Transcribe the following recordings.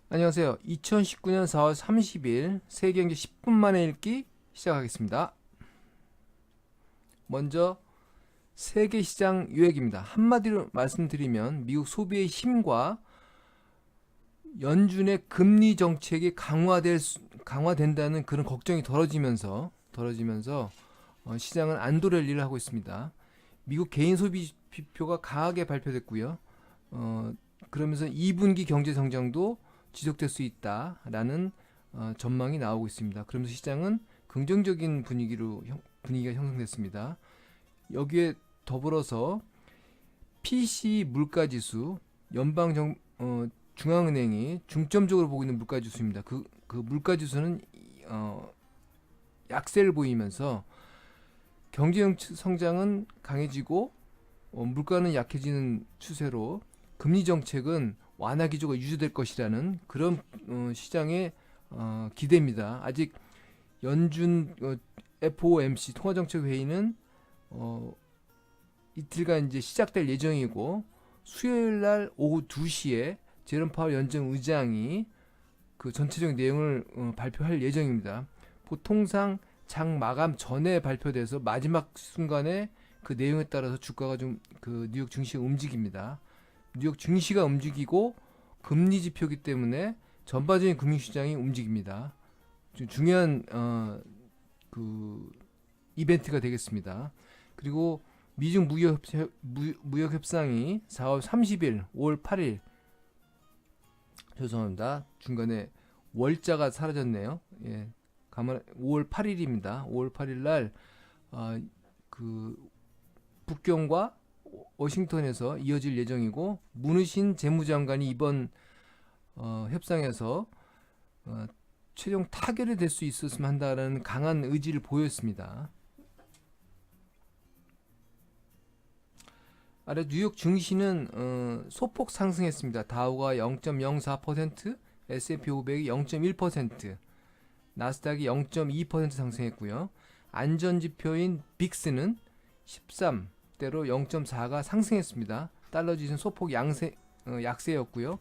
안녕하세요. 2019년 4월 30일 세계경제 10분 만에 읽기 시작하겠습니다. 먼저 세계 시장 요약입니다. 한마디로 말씀드리면 미국 소비의 힘과 연준의 금리 정책이 강화된다는 그런 걱정이 덜어지면서 시장은 안도랠리를 하고 있습니다. 미국 개인 소비 지표가 강하게 발표됐고요. 그러면서 2분기 경제 성장도 지속될 수 있다라는 전망이 나오고 있습니다. 그러면서 시장은 긍정적인 분위기가 형성됐습니다. 여기에 더불어서 PC 물가지수, 중앙은행이 중점적으로 보고 있는 물가지수입니다. 그 물가지수는 약세를 보이면서 경제 성장은 강해지고 물가는 약해지는 추세로 금리 정책은 완화 기조가 유지될 것이라는 그런 시장의 기대입니다. 아직 연준 FOMC 통화정책회의는 이틀간 이제 시작될 예정이고 수요일 날 오후 2시에 제롬 파월 연준 의장이 그 전체적인 내용을 발표할 예정입니다. 보통상 장 마감 전에 발표돼서 마지막 순간에 그 내용에 따라서 주가가 좀 그 뉴욕 증시가 움직입니다. 뉴욕 증시가 움직이고 금리 지표이기 때문에 전반적인 금융시장이 움직입니다. 좀 중요한 그 이벤트가 되겠습니다. 그리고 미중 무역 협상이 4월 30일, 5월 8일 죄송합니다. 중간에 월자가 사라졌네요. 예, 5월 8일입니다. 5월 8일 날 그 북경과 워싱턴에서 이어질 예정이고 문우신 재무장관이 이번 협상에서 최종 타결이 될 수 있었으면 한다는 강한 의지를 보였습니다. 아래 뉴욕 증시는 소폭 상승했습니다. 다우가 0.04%, S&P 500이 0.1%, 나스닥이 0.2% 상승했고요. 안전지표인 빅스는 13대로 0.4가 상승했습니다. 달러 지수는 소폭 약세였고요.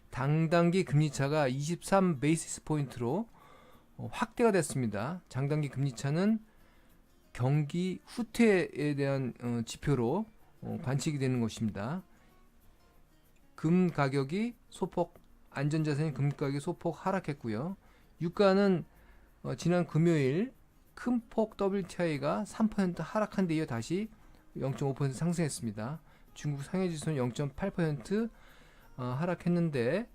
장단기 금리차가 23 베이시스 포인트로 확대가 됐습니다. 장단기 금리차는 경기 후퇴에 대한 지표로 관측이 되는 것입니다. 금 가격이 소폭 안전자산인 금 가격이 소폭 하락했고요. 유가는 지난 금요일 큰 폭 WTI가 3% 하락한 데 이어 다시 0.5% 상승했습니다. 중국 상해지수는 0.8% 하락했는데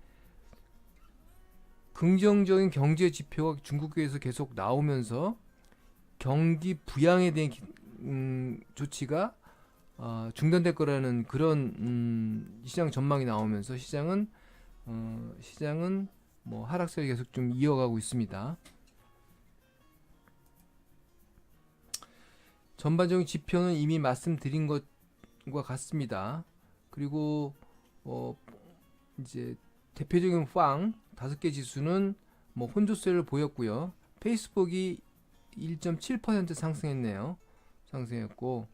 긍정적인 경제 지표가 중국에서 계속 나오면서 경기 부양에 대한 조치가 중단될 거라는 그런 시장 전망이 나오면서 시장은 뭐 하락세를 계속 좀 이어가고 있습니다. 전반적인 지표는 이미 말씀드린 것과 같습니다. 그리고 이제 대표적인 빵 5개 지수는 뭐 혼조세를 보였고요. 페이스북이 1.7% 상승했네요. 상승했고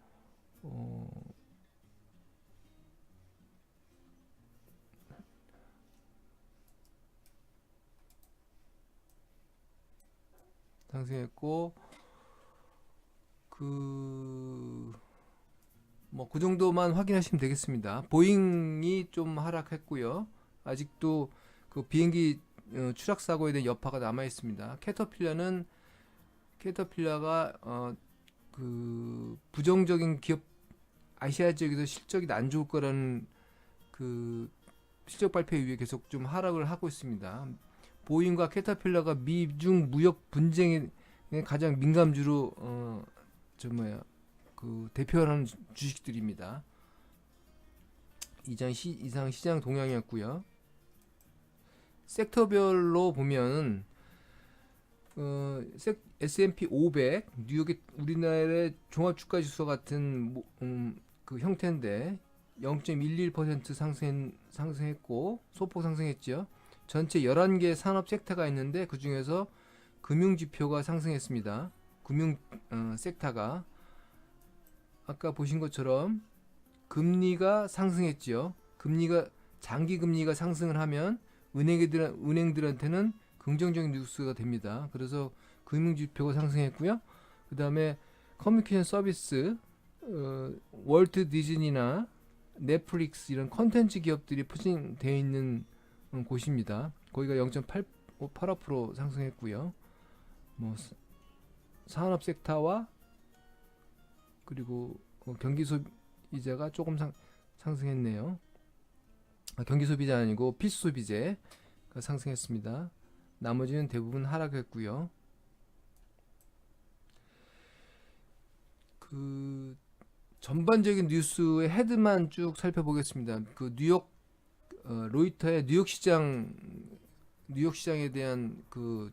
상승했고 그 정도만 확인하시면 되겠습니다. 보잉이 좀 하락했고요. 아직도 그 비행기 추락 사고에 대한 여파가 남아 있습니다. 캐터필러가 그 부정적인 기업 아시아 지역에서 실적이 안 좋을 거라는 그 실적 발표 이후에 계속 좀 하락을 하고 있습니다. 보잉과 캐터필러가 미중 무역 분쟁에 가장 민감주로 그 대표하는 주식들입니다. 이상 시장 동향이었고요. 섹터별로 보면 S&P 500 뉴욕의 우리나라의 종합주가지수 같은 그 형태인데 0.11% 상승했고 소폭 상승했죠. 전체 11개 산업 섹터가 있는데 그 중에서 금융지표가 상승했습니다. 금융 섹터가 아까 보신 것처럼 금리가 상승했지요. 장기 금리가 상승을 하면 은행들한테는 긍정적인 뉴스가 됩니다. 그래서 금융지표가 상승했고요. 그 다음에 커뮤니케이션 서비스, 월트 디즈니나 넷플릭스 이런 컨텐츠 기업들이 포진되어 있는 곳입니다. 거기가 0.85% 상승했고요. 뭐 산업 섹터와 그리고 경기 소비자가 조금 상승했네요. 경기 소비자 아니고 필수 소비재가 상승했습니다. 나머지는 대부분 하락했고요. 그 전반적인 뉴스의 헤드만 쭉 살펴보겠습니다. 그 뉴욕 로이터의 뉴욕 시장에 대한 그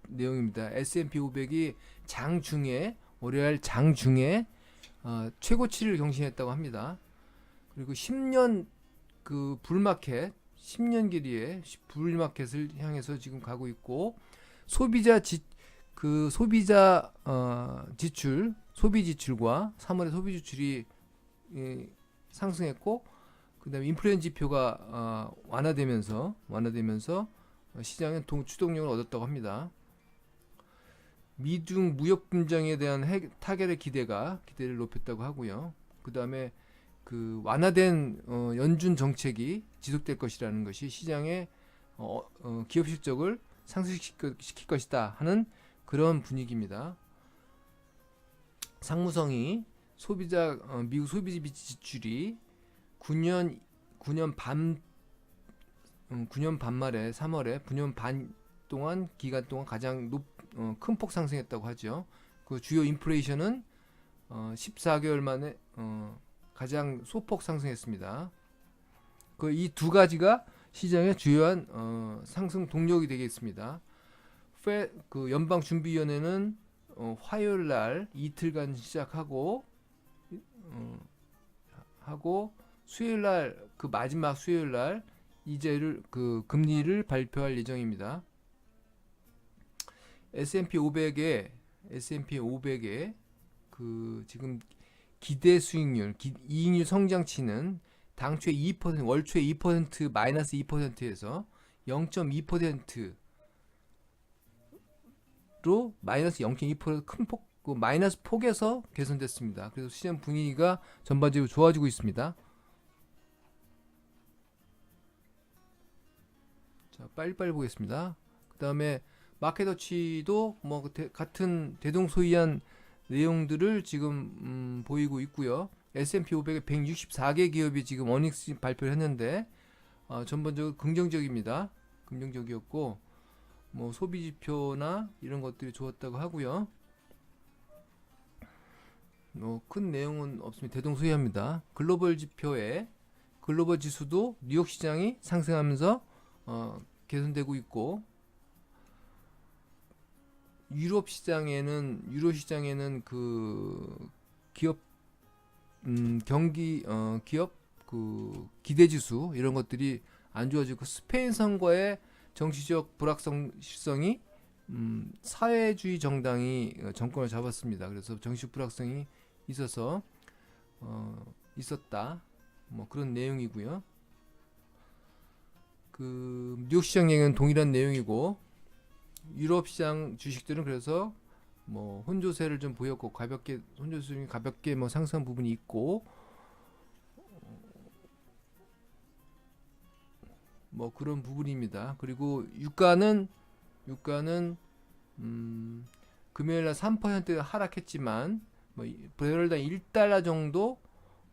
내용입니다. S&P 500이 장중에 월요일 장중에 최고치를 경신했다고 합니다. 그리고 10년 그 불마켓 10년 길이의 불마켓을 향해서 지금 가고 있고 소비자 지출 소비 지출과 3월의 소비 지출이 상승했고 그다음에 인플레 지표가 완화되면서 시장은 추동력을 얻었다고 합니다. 미중 무역 분쟁에 대한 타결의 기대를 높였다고 하고요. 그다음에 그 완화된 연준 정책이 지속될 것이라는 것이 시장의 기업 실적을 상승시킬 것이다 하는 그런 분위기입니다. 상무성이 미국 소비 지출이 9년 반 만에 3월에 9년 반 기간 동안 가장 큰 폭 상승했다고 하죠. 그 주요 인플레이션은 14개월 만에 가장 소폭 상승했습니다. 그 이 두 가지가 시장의 주요한 상승 동력이 되겠습니다. 그 연방준비위원회는 화요일 날 이틀간 시작하고 수요일 날 그 마지막 수요일 날 그 금리를 발표할 예정입니다. S&P 500에 그 지금 기대 수익률, 이익률 성장치는 당초에 2%, 월초에 2% 마이너스 2%에서 0.2%로 마이너스 0.2% 큰 폭, 그 마이너스 폭에서 개선됐습니다. 그래서 시장 분위기가 전반적으로 좋아지고 있습니다. 자, 빨리빨리 보겠습니다. 그 다음에 마켓워치도 뭐 같은 대동소이한 내용들을 지금 보이고 있고요. S&P 500에 164개 기업이 지금 어닝스 발표를 했는데 전반적으로 긍정적입니다. 긍정적이었고 뭐 소비 지표나 이런 것들이 좋았다고 하고요. 큰 내용은 없습니다. 대동소이합니다. 글로벌 지수도 뉴욕 시장이 상승하면서 개선되고 있고 유로 시장에는 그 기업 그 기대 지수 이런 것들이 안 좋아지고 스페인 선거의 정치적 불확실성이 사회주의 정당이 정권을 잡았습니다. 그래서 정치적 불확실성이 있었다. 뭐 그런 내용이고요. 그 뉴욕 시장 얘기는 동일한 내용이고 유럽 시장 주식들은 그래서 뭐 혼조세를 좀 보였고 혼조세가 가볍게 뭐 상승한 부분이 있고 뭐 그런 부분입니다. 그리고 유가는 금요일날 3% 하락했지만 뭐 배럴당 1달러 정도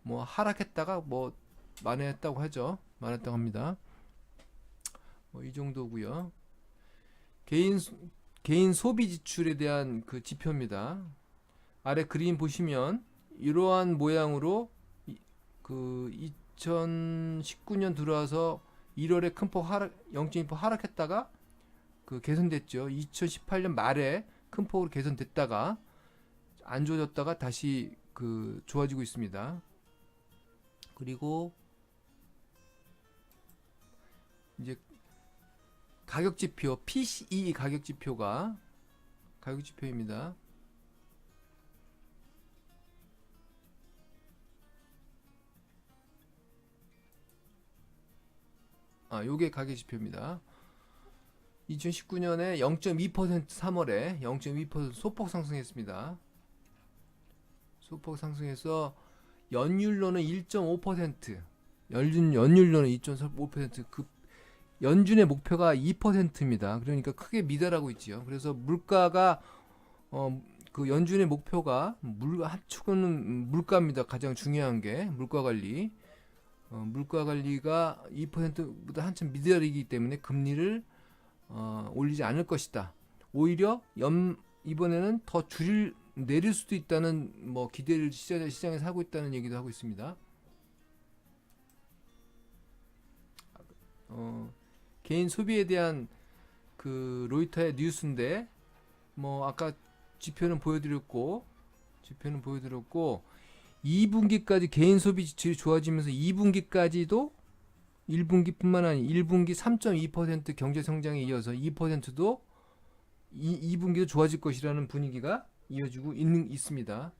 뭐 하락했다가 뭐 만회했다고 합니다. 뭐 이 정도고요. 개인 소비 지출에 대한 그 지표입니다. 아래 그림 보시면 이러한 모양으로 그 2019년 들어와서 1월에 큰 폭 0.2% 하락했다가 그 개선됐죠. 2018년 말에 큰 폭으로 개선됐다가 안 좋아졌다가 다시 그 좋아지고 있습니다. 그리고 이제 가격지표 PCE 가격지표입니다. 요게 가격지표입니다. 2019년에 0.2% 3월에 0.2% 소폭 상승했습니다. 소폭 상승해서 연율로는 1.5%, 연율로는 2.5%, 연준의 목표가 2%입니다. 그러니까 크게 미달하고 있지요. 그래서 물가가 그 연준의 목표가 합축은 물가입니다. 가장 중요한 게 물가 관리. 물가 관리가 2%보다 한참 미달이기 때문에 금리를 올리지 않을 것이다. 오히려 이번에는 더 내릴 수도 있다는 기대를 시장에서 하고 있다는 얘기도 하고 있습니다. 개인 소비에 대한 그 로이터의 뉴스인데 아까 지표는 보여드렸고 2분기까지 개인 소비 지출이 좋아지면서 2분기까지도 1분기뿐만 아니라 1분기 3.2% 경제 성장에 이어서 2%도 2분기도 좋아질 것이라는 분위기가 이어지고 있습니다.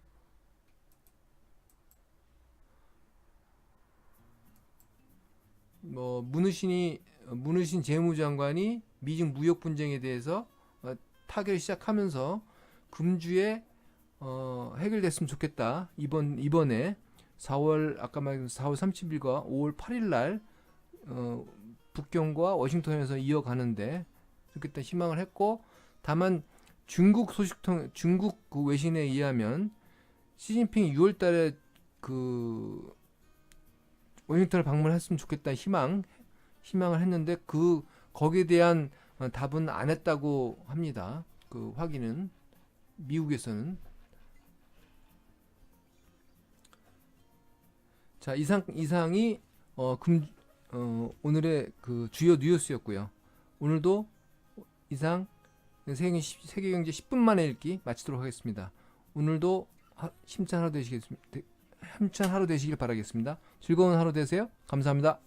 문우신 재무장관이 미중 무역 분쟁에 대해서 타결을 시작하면서 금주에 해결됐으면 좋겠다. 이번에 4월 아까 말한 4월 30일과 5월 8일 날 북경과 워싱턴에서 이어가는데 좋겠다 희망을 했고, 다만 중국 그 외신에 의하면 시진핑이 6월 달에 그 워싱턴을 방문했으면 좋겠다 희망을 했는데 거기에 대한 답은 안 했다고 합니다. 그 확인은 미국에서는. 자, 이상이 오늘의 그 주요 뉴스였고요. 오늘도 이상 세계경제 10분 만에 읽기 마치도록 하겠습니다. 오늘도 힘찬 하루 되시길 바라겠습니다. 즐거운 하루 되세요. 감사합니다.